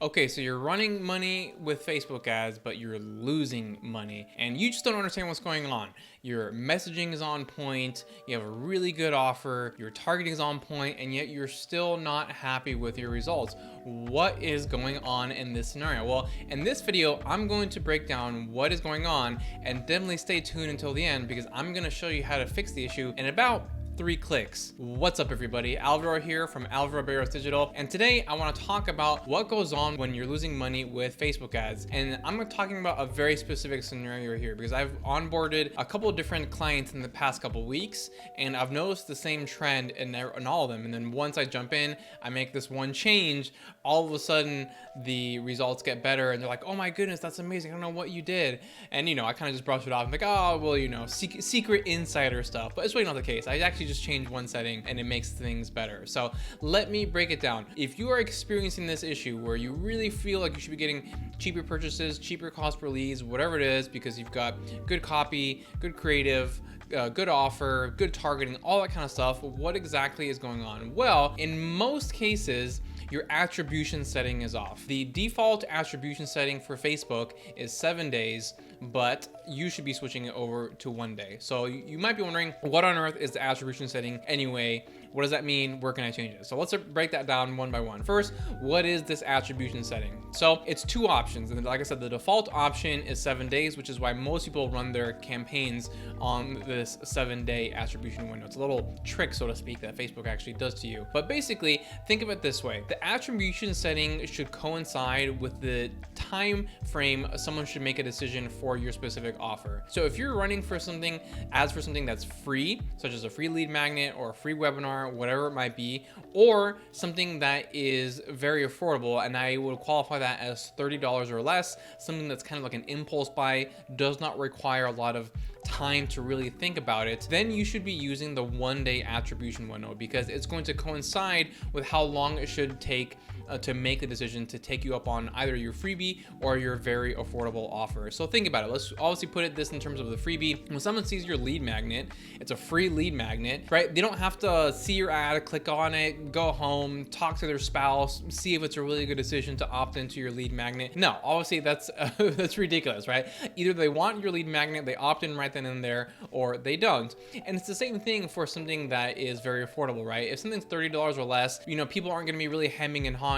Okay, so you're running money with Facebook ads, but you're losing money and you just don't understand what's going on. Your messaging is on point, you have a really good offer, your targeting is on point, and yet you're still not happy with your results. What is going on in this scenario? Well, in this video, I'm going to break down what is going on, and definitely stay tuned until the end because I'm going to show you how to fix the issue in about 3 clicks. What's up everybody, Alvaro here from Alvaro Barros Digital, and today I want to talk about what goes on when you're losing money with Facebook ads. And I'm talking about a very specific scenario here because I've onboarded a couple of different clients in the past couple of weeks, and I've noticed the same trend in all of them. And then once I jump in, I make this one change, all of a sudden the results get better and they're like, oh my goodness, that's amazing, I don't know what you did. And I kind of just brush it off. I'm like, oh well, secret insider stuff. But it's really not the case. I actually just change one setting and it makes things better. So let me break it down. If you are experiencing this issue where you really feel like you should be getting cheaper purchases, cheaper cost per leads, whatever it is, because you've got good copy, good creative, good offer, good targeting, all that kind of stuff, what exactly is going on? Well, in most cases, your attribution setting is off. The default attribution setting for Facebook is 7 days, but you should be switching it over to 1 day. So you might be wondering, what on earth is the attribution setting anyway? What does that mean? Where can I change it? So let's break that down one by one. First, what is this attribution setting? So it's 2 options. And like I said, the default option is 7 days, which is why most people run their campaigns on this 7-day attribution window. It's a little trick, so to speak, that Facebook actually does to you. But basically, think of it this way. The attribution setting should coincide with the time frame someone should make a decision for your specific offer. So if you're running for something, ads for something that's free, such as a free lead magnet or a free webinar, whatever it might be, or something that is very affordable, and I would qualify that as $30 or less, something that's kind of like an impulse buy, does not require a lot of time to really think about it, then you should be using the 1-day attribution window because it's going to coincide with how long it should take to make the decision to take you up on either your freebie or your very affordable offer. So think about it. Let's obviously put this in terms of the freebie. When someone sees your lead magnet, it's a free lead magnet, right? They don't have to see your ad, click on it, go home, talk to their spouse, see if it's a really good decision to opt into your lead magnet. No, obviously that's that's ridiculous, right? Either they want your lead magnet, they opt in right then and there, or they don't. And it's the same thing for something that is very affordable, right? If something's $30 or less, people aren't going to be really hemming and hawing,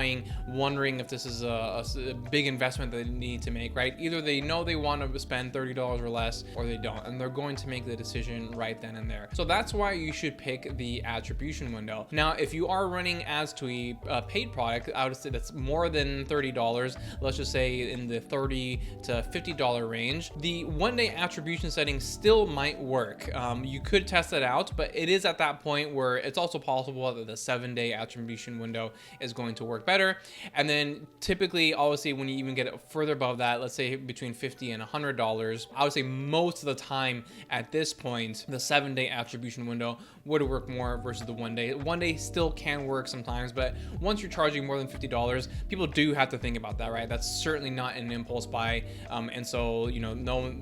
wondering if this is a big investment that they need to make, right? Either they know they want to spend $30 or less, or they don't, and they're going to make the decision right then and there. So that's why you should pick the attribution window. Now, if you are running ads to a paid product, I would say that's more than $30, let's just say in the $30 to $50 range, the 1-day attribution setting still might work. You could test it out, but it is at that point where it's also possible that the 7-day attribution window is going to work better. And then typically, obviously, when you even get further above that, let's say between $50 and $100, I would say most of the time at this point, the 7-day attribution window would work more versus the 1 day. 1 day still can work sometimes, but once you're charging more than $50, people do have to think about that, right? That's certainly not an impulse buy. And so,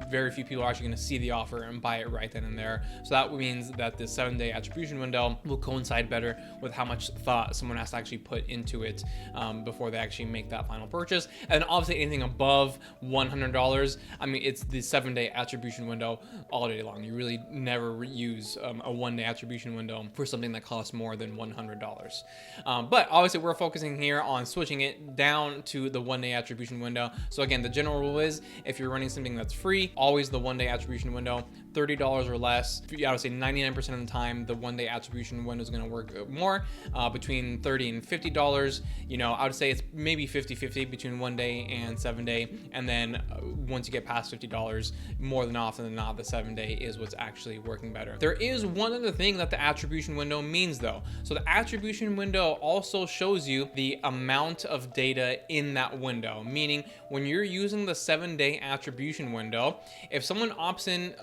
very few people are actually going to see the offer and buy it right then and there. So that means that the 7-day attribution window will coincide better with how much thought someone has to actually put into it before they actually make that final purchase. And obviously anything above $100, I mean, it's the 7-day attribution window all day long. You really never use a 1-day attribution window for something that costs more than $100. But obviously we're focusing here on switching it down to the 1-day attribution window. So again, the general rule is if you're running something that's free, always the 1-day attribution window. $30 or less, I would say 99% of the time, the 1-day attribution window is going to work more. Between $30 and $50, I would say it's maybe 50-50 between 1 day and 7-day. And then once you get past $50, more than often than not, the 7-day is what's actually working better. There is one other thing that the attribution window means though. So the attribution window also shows you the amount of data in that window, meaning when you're using the 7-day attribution window, if someone opts in,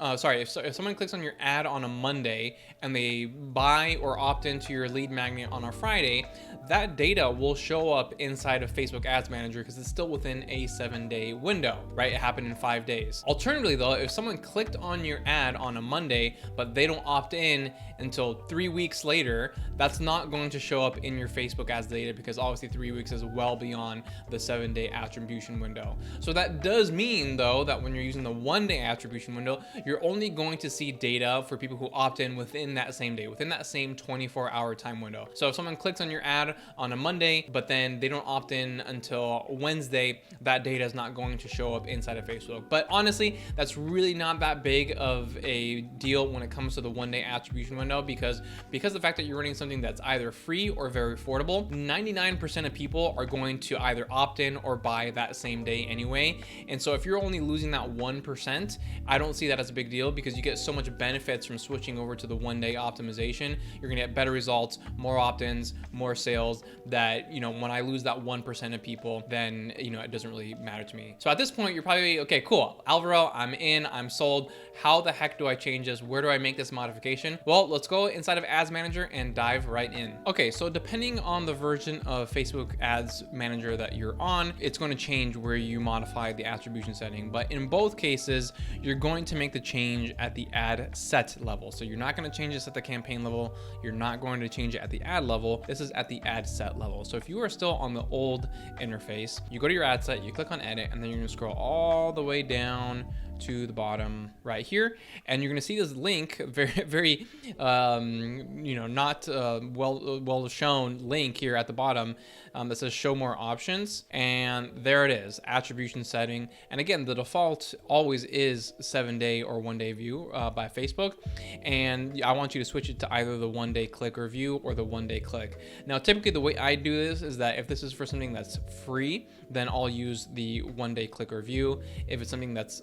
sorry, if someone clicks on your ad on a Monday and they buy or opt into your lead magnet on a Friday, that data will show up inside of Facebook Ads Manager because it's still within a 7-day window, right? It happened in 5 days. Alternatively though, if someone clicked on your ad on a Monday, but they don't opt in until 3 weeks later, that's not going to show up in your Facebook ads data because obviously 3 weeks is well beyond the 7-day attribution window. So that does mean though that when you're using the 1-day attribution window, you're only going to see data for people who opt in within that same day, within that same 24-hour time window. So if someone clicks on your ad on a Monday, but then they don't opt in until Wednesday, that data is not going to show up inside of Facebook. But honestly, that's really not that big of a deal when it comes to the 1-day attribution window because the fact that you're running something that's either free or very affordable, 99% of people are going to either opt in or buy that same day anyway. And so if you're only losing that 1%, I don't see that as a big deal because you get so much benefits from switching over to the 1-day optimization. You're gonna get better results, more opt-ins, more sales that, when I lose that 1% of people, then, it doesn't really matter to me. So at this point, you're probably, okay, cool, Alvaro, I'm in, I'm sold. How the heck do I change this? Where do I make this modification? Well, let's go inside of Ads Manager and dive right in. Okay, so depending on the version of Facebook Ads Manager that you're on, it's going to change where you modify the attribution setting. But in both cases, you're going to make the change at the ad set level. So you're not going to change this at the campaign level. You're not going to change it at the ad level. This is at the ad set level. So if you are still on the old interface, you go to your ad set, you click on edit, and then you're going to scroll all the way down to the bottom right here, and you're going to see this link, very not well shown link here at the bottom that says show more options, and there it is, attribution setting. And again, the default always is 7-day or 1-day view by Facebook, and I want you to switch it to either the 1-day click or view or the 1-day click. Now typically the way I do this is that if this is for something that's free, then I'll use the 1-day click or view. If it's something that's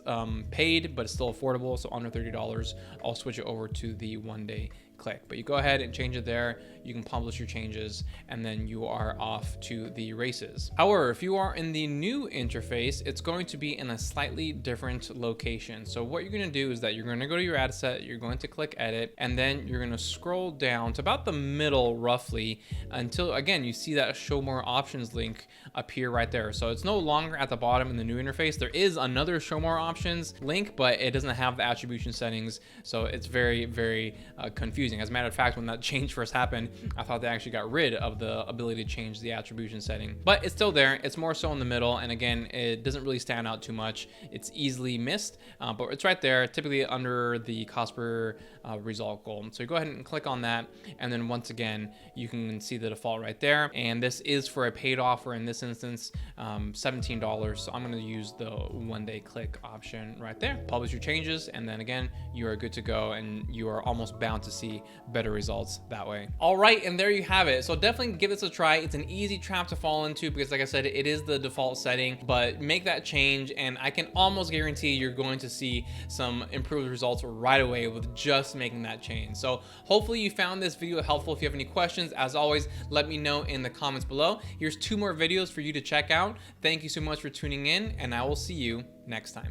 paid but it's still affordable, so under $30, I'll switch it over to the 1-day click. But you go ahead and change it there, you can publish your changes, and then you are off to the races. However, if you are in the new interface, it's going to be in a slightly different location. So what you're going to do is that you're going to go to your ad set, you're going to click edit, and then you're going to scroll down to about the middle roughly until again you see that show more options link appear right there. So it's no longer at the bottom in the new interface. There is another show more options link, but it doesn't have the attribution settings, so it's very confusing. As a matter of fact, when that change first happened, I thought they actually got rid of the ability to change the attribution setting, but it's still there. It's more so in the middle, and again, it doesn't really stand out too much. It's easily missed, but it's right there, typically under the cost per result goal. So you go ahead and click on that, and then once again, you can see the default right there. And this is for a paid offer in this instance, $17. So I'm going to use the 1-day click option right there. Publish your changes, and then again, you are good to go, and you are almost bound to see better results that way. All right, and there you have it. So definitely give this a try. It's an easy trap to fall into because, like I said, it is the default setting, but make that change, and I can almost guarantee you're going to see some improved results right away with just making that change. So hopefully you found this video helpful. If you have any questions, as always, let me know in the comments below. Here's 2 more videos for you to check out. Thank you so much for tuning in, and I will see you next time.